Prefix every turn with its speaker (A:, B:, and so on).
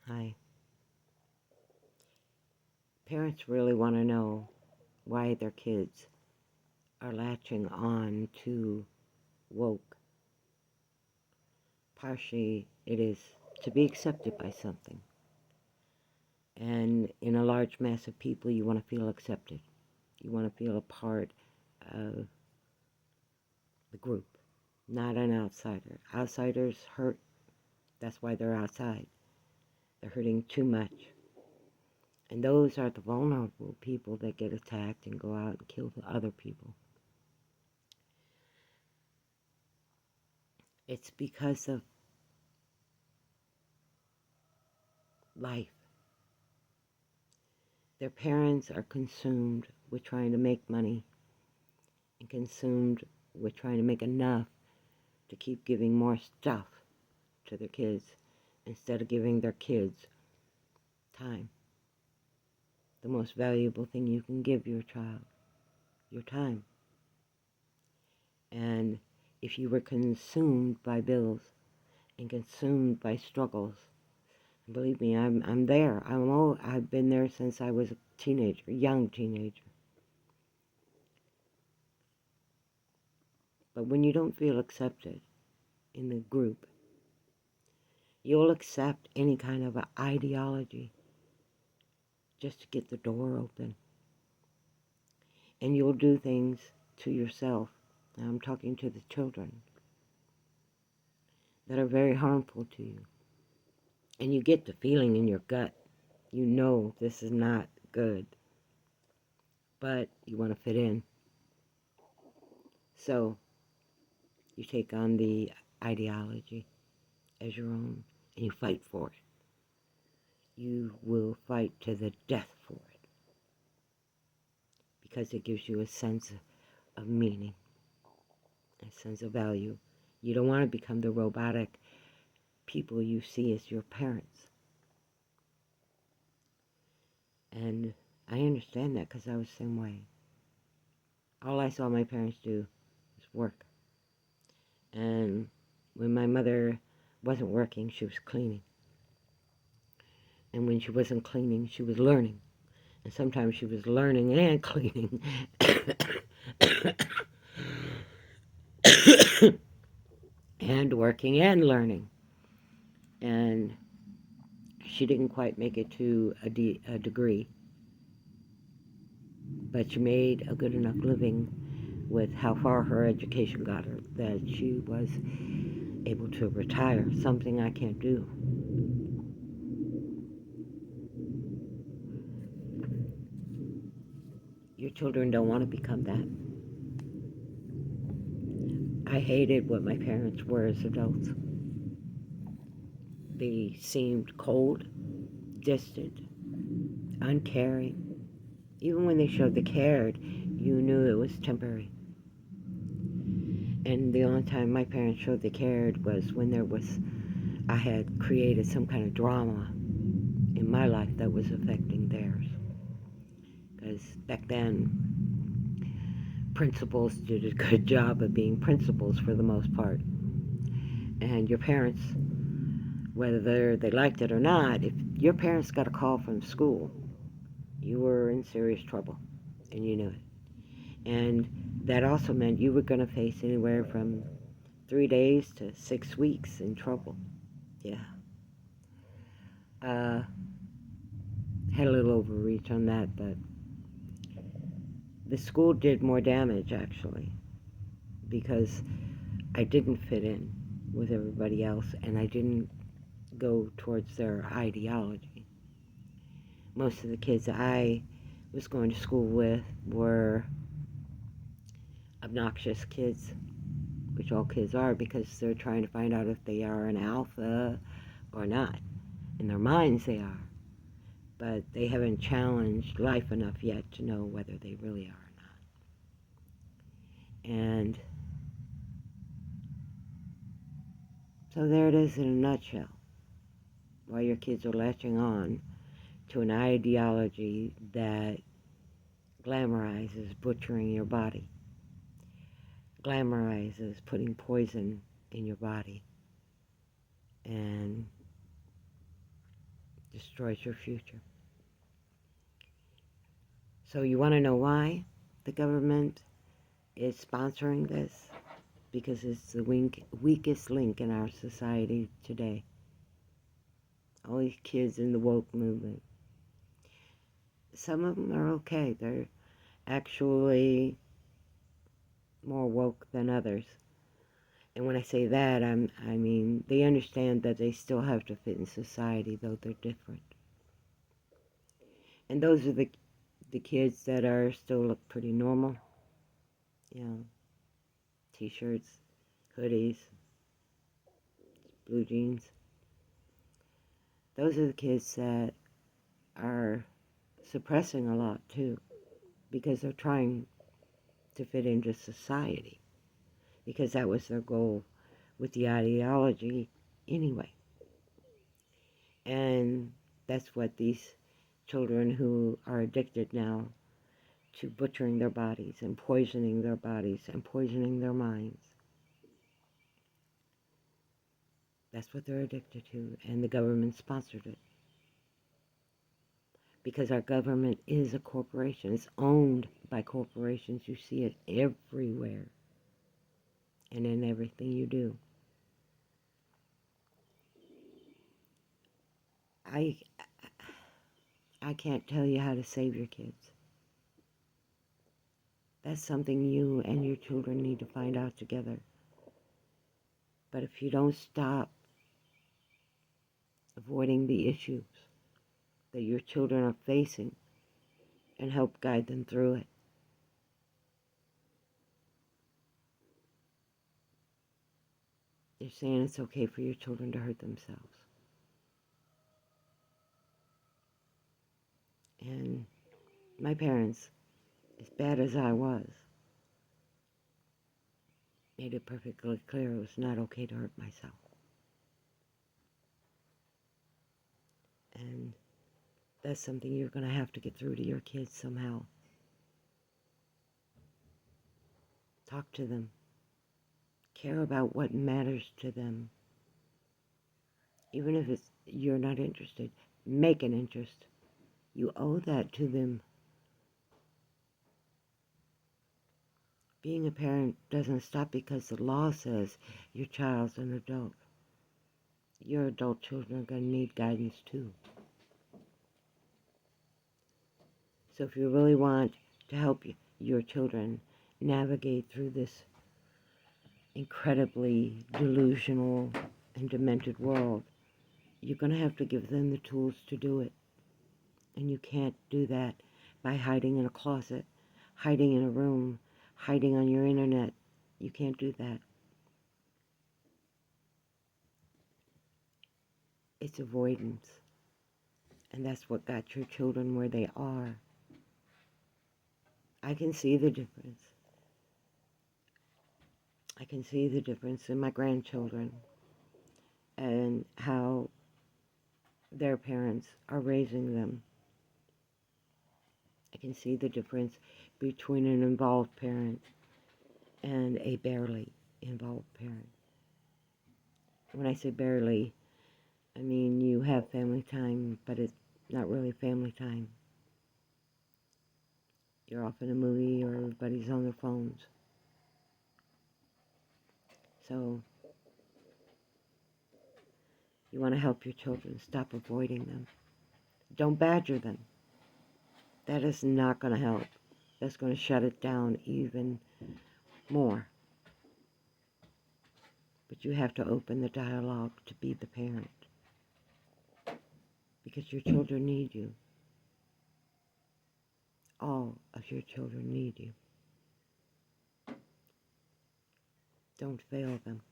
A: Hi. Parents really want to know why their kids are latching on to woke. Partially, it is to be accepted by something. And in a large mass of people, you want to feel accepted. You want to feel a part of the group, not an outsider. Outsiders hurt. That's why they're outside. They're hurting too much. And those are the vulnerable people that get attacked and go out and kill the other people. It's because of life. Their parents are consumed with trying to make money and consumed with trying to make enough to keep giving more stuff to their kids instead of giving their kids time. The most valuable thing you can give your child, your time. And if you were consumed by bills and consumed by struggles, believe me, I'm there. I've been there since I was a teenager, young teenager. But when you don't feel accepted in the group, you'll accept any kind of ideology just to get the door open. And you'll do things to yourself, now I'm talking to the children, that are very harmful to you. And you get the feeling in your gut, you know this is not good, but you want to fit in. So you take on the ideology as your own and you fight for it. You will fight to the death for it because it gives you a sense of meaning, a sense of value. You don't want to become the robotic people you see as your parents. And I understand that because I was the same way. All I saw my parents do was work. And when my mother wasn't working, she was cleaning. And when she wasn't cleaning, she was learning. And sometimes she was learning and cleaning. And working and learning. And she didn't quite make it to a degree. But she made a good enough living with how far her education got her that she was able to retire, something I can't do. Your children don't want to become that. I hated what my parents were as adults. They seemed cold, distant, uncaring. Even when they showed they cared, you knew it was temporary. And the only time my parents showed they cared was when I had created some kind of drama in my life that was affecting theirs. Because back then, principals did a good job of being principals for the most part. And your parents, whether they liked it or not, if your parents got a call from school, you were in serious trouble, and you knew it. And that also meant you were going to face anywhere from 3 days to 6 weeks in trouble. Yeah. Had a little overreach on that, but the school did more damage, actually, because I didn't fit in with everybody else, and I didn't go towards their ideology. Most of the kids I was going to school with were obnoxious kids, which all kids are, because they're trying to find out if they are an alpha or not. In their minds they are, but they haven't challenged life enough yet to know whether they really are or not. And so there it is in a nutshell, why your kids are latching on to an ideology that glamorizes butchering your body, glamorizes putting poison in your body, and destroys your future. So you want to know why the government is sponsoring this? Because it's the weakest link in our society today. All these kids in the woke movement. Some of them are okay. They're actually more woke than others. And when I say that, I mean they understand that they still have to fit in society, though they're different. And those are the kids that are still look pretty normal. You know, t-shirts, hoodies, blue jeans. Those are the kids that are suppressing a lot too, because they're trying to fit into society, because that was their goal with the ideology anyway. And that's what these children who are addicted now to butchering their bodies and poisoning their bodies and poisoning their minds, that's what they're addicted to, and the government sponsored it. Because our government is a corporation. It's owned by corporations. You see it everywhere and in everything you do. I can't tell you how to save your kids. That's something you and your children need to find out together. But if you don't stop avoiding the issues that your children are facing and help guide them through it, you're saying it's okay for your children to hurt themselves. And my parents, as bad as I was, made it perfectly clear it was not okay to hurt myself. And that's something you're going to have to get through to your kids somehow. Talk to them. Care about what matters to them. Even if you're not interested, make an interest. You owe that to them. Being a parent doesn't stop because the law says your child's an adult. Your adult children are going to need guidance too. So if you really want to help your children navigate through this incredibly delusional and demented world, you're going to have to give them the tools to do it. And you can't do that by hiding in a closet, hiding in a room, hiding on your internet. You can't do that. It's avoidance. And that's what got your children where they are. I can see the difference. I can see the difference in my grandchildren and how their parents are raising them. I can see the difference between an involved parent and a barely involved parent. When I say barely, I mean you have family time, but it's not really family time. You're off in a movie or everybody's on their phones. So you want to help your children. Stop avoiding them. Don't badger them. That is not going to help. That's going to shut it down even more. But you have to open the dialogue to be the parent. Because your children need you. All of your children need you. Don't fail them.